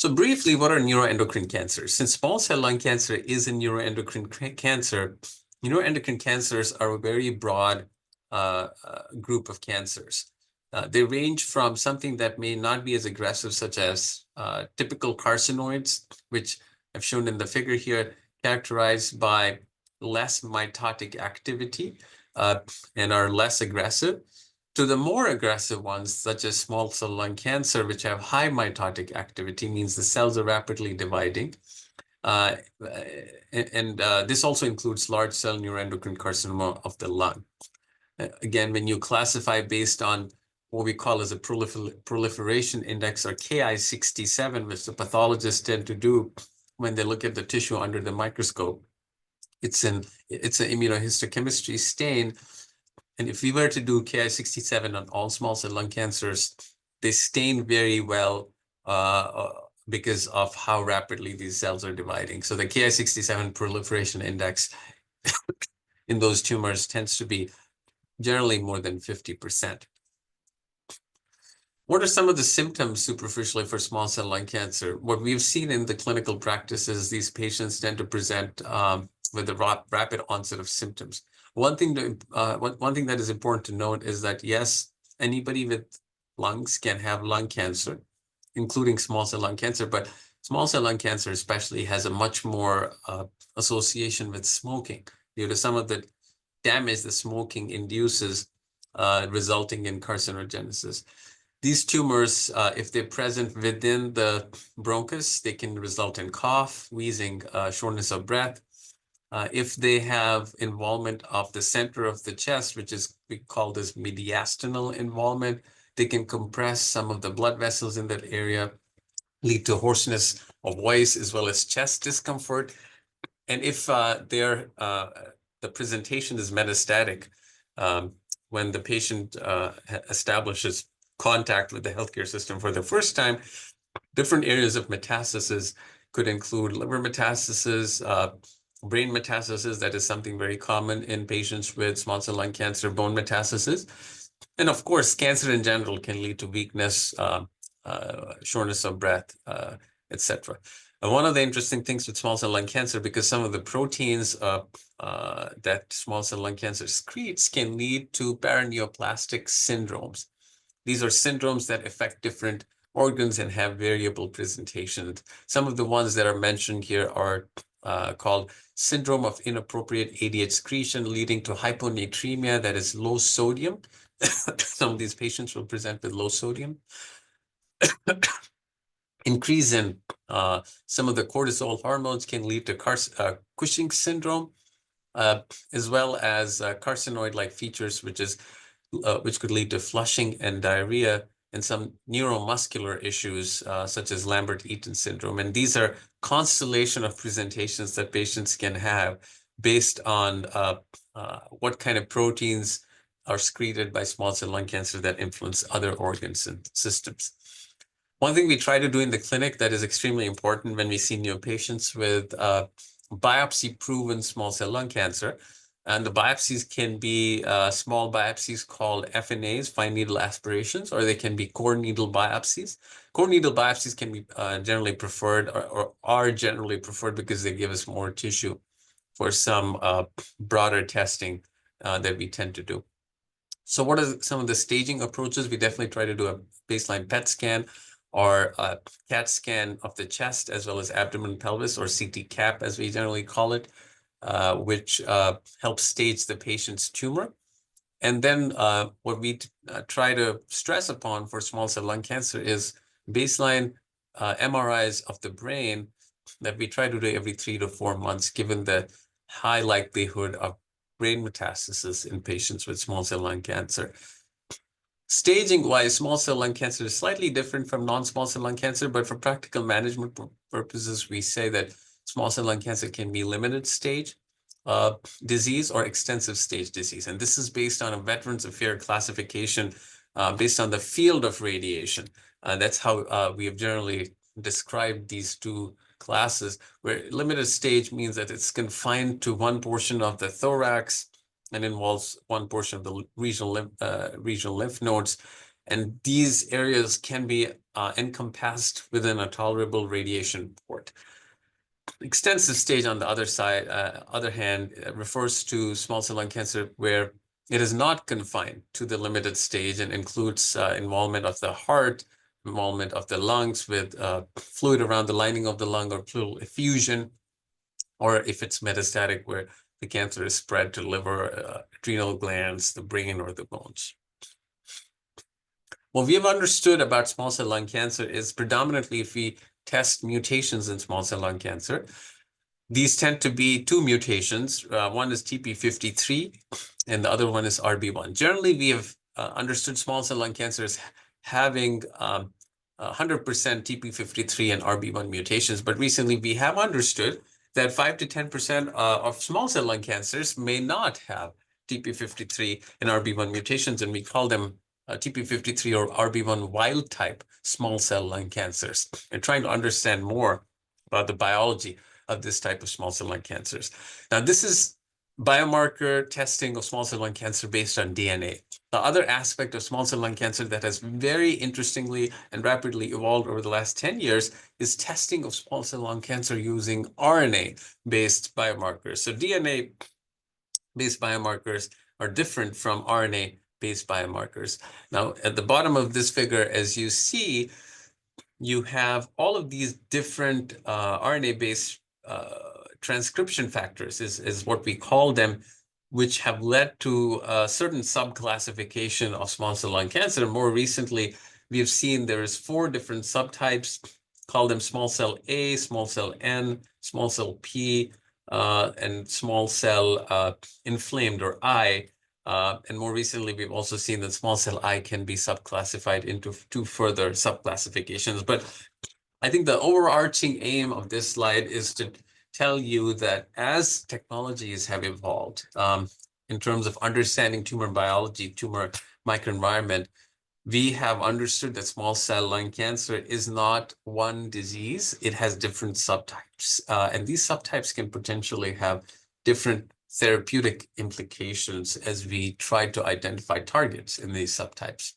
So briefly, what are neuroendocrine cancers? Since small cell lung cancer is a neuroendocrine cancer, neuroendocrine cancers are a very broad group of cancers. They range from something that may not be as aggressive, such as typical carcinoids, which I've shown in the figure here, characterized by less mitotic activity and are less aggressive, to the more aggressive ones, such as small cell lung cancer, which have high mitotic activity, means the cells are rapidly dividing. This also includes large cell neuroendocrine carcinoma of the lung. Again, when you classify based on what we call as a proliferation index, or Ki-67, which the pathologists tend to do when they look at the tissue under the microscope, it's an immunohistochemistry stain. And if we were to do Ki-67 on all small cell lung cancers, they stain very well because of how rapidly these cells are dividing. So the Ki-67 proliferation index in those tumors tends to be generally more than 50%. What are some of the symptoms superficially for small cell lung cancer? What we've seen in the clinical practice is these patients tend to present with a rapid onset of symptoms. One thing that is important to note is that, yes, anybody with lungs can have lung cancer, including small cell lung cancer, but small cell lung cancer especially has a much more association with smoking due to some of the damage the smoking induces, resulting in carcinogenesis. These tumors, if they're present within the bronchus, they can result in cough, wheezing, shortness of breath. If they have involvement of the center of the chest, which is we call this mediastinal involvement, they can compress some of the blood vessels in that area, lead to hoarseness of voice as well as chest discomfort. And if the presentation is metastatic, when the patient establishes contact with the healthcare system for the first time, different areas of metastasis could include liver metastasis, brain metastasis, that is something very common in patients with small cell lung cancer, bone metastasis. And of course, cancer in general can lead to weakness, shortness of breath, etc. And one of the interesting things with small cell lung cancer, because some of the proteins that small cell lung cancer secretes can lead to paraneoplastic syndromes. These are syndromes that affect different organs and have variable presentation. Some of the ones that are mentioned here are called syndrome of inappropriate ADH secretion, leading to hyponatremia, that is low sodium. Some of these patients will present with low sodium. Increase in some of the cortisol hormones can lead to Cushing syndrome, as well as carcinoid-like features, which could lead to flushing and diarrhea, and some neuromuscular issues such as Lambert-Eaton syndrome. And these are constellation of presentations that patients can have based on what kind of proteins are secreted by small cell lung cancer that influence other organs and systems. One thing we try to do in the clinic that is extremely important when we see new patients with biopsy-proven small cell lung cancer, and the biopsies can be small biopsies called FNAs, fine needle aspirations, or they can be core needle biopsies. Core needle biopsies can be generally preferred, or are generally preferred, because they give us more tissue for some broader testing that we tend to do. So what are some of the staging approaches? We definitely try to do a baseline PET scan or a CAT scan of the chest, as well as abdomen pelvis, or CT cap, as we generally call it, which helps stage the patient's tumor. And then what we try to stress upon for small cell lung cancer is baseline MRIs of the brain that we try to do every 3 to 4 months, given the high likelihood of brain metastasis in patients with small cell lung cancer. Staging-wise, small cell lung cancer is slightly different from non-small cell lung cancer, but for practical management purposes, we say that small cell lung cancer can be limited stage disease or extensive stage disease. And this is based on a Veterans Affairs classification based on the field of radiation. That's how we have generally described these two classes, where limited stage means that it's confined to one portion of the thorax and involves one portion of the regional lymph nodes. And these areas can be encompassed within a tolerable radiation port. Extensive stage, on the other hand, refers to small cell lung cancer where it is not confined to the limited stage and includes involvement of the heart, involvement of the lungs with fluid around the lining of the lung or pleural effusion, or if it's metastatic where the cancer is spread to liver, adrenal glands, the brain, or the bones. What we have understood about small cell lung cancer is predominantly if we test mutations in small cell lung cancer, these tend to be two mutations. One is TP53 and the other one is RB1. Generally, we have understood small cell lung cancer as having 100% TP53 and RB1 mutations, but recently we have understood that 5 to 10% of small cell lung cancers may not have TP53 and RB1 mutations, and we call them TP53 or RB1 wild type small cell lung cancers, and trying to understand more about the biology of this type of small cell lung cancers. Now, this is biomarker testing of small cell lung cancer based on DNA. The other aspect of small cell lung cancer that has very interestingly and rapidly evolved over the last 10 years is testing of small cell lung cancer using RNA-based biomarkers. So DNA-based biomarkers are different from RNA-based biomarkers. Now, at the bottom of this figure, as you see, you have all of these different RNA-based transcription factors is what we call them, which have led to a certain subclassification of small cell lung cancer. More recently, we have seen there's 4 different subtypes, call them small cell A, small cell N, small cell P, and small cell inflamed or I. And more recently, we've also seen that small cell I can be subclassified into 2 further subclassifications. But I think the overarching aim of this slide is to tell you that as technologies have evolved in terms of understanding tumor biology, tumor microenvironment, we have understood that small cell lung cancer is not one disease. It has different subtypes. And these subtypes can potentially have different therapeutic implications as we try to identify targets in these subtypes.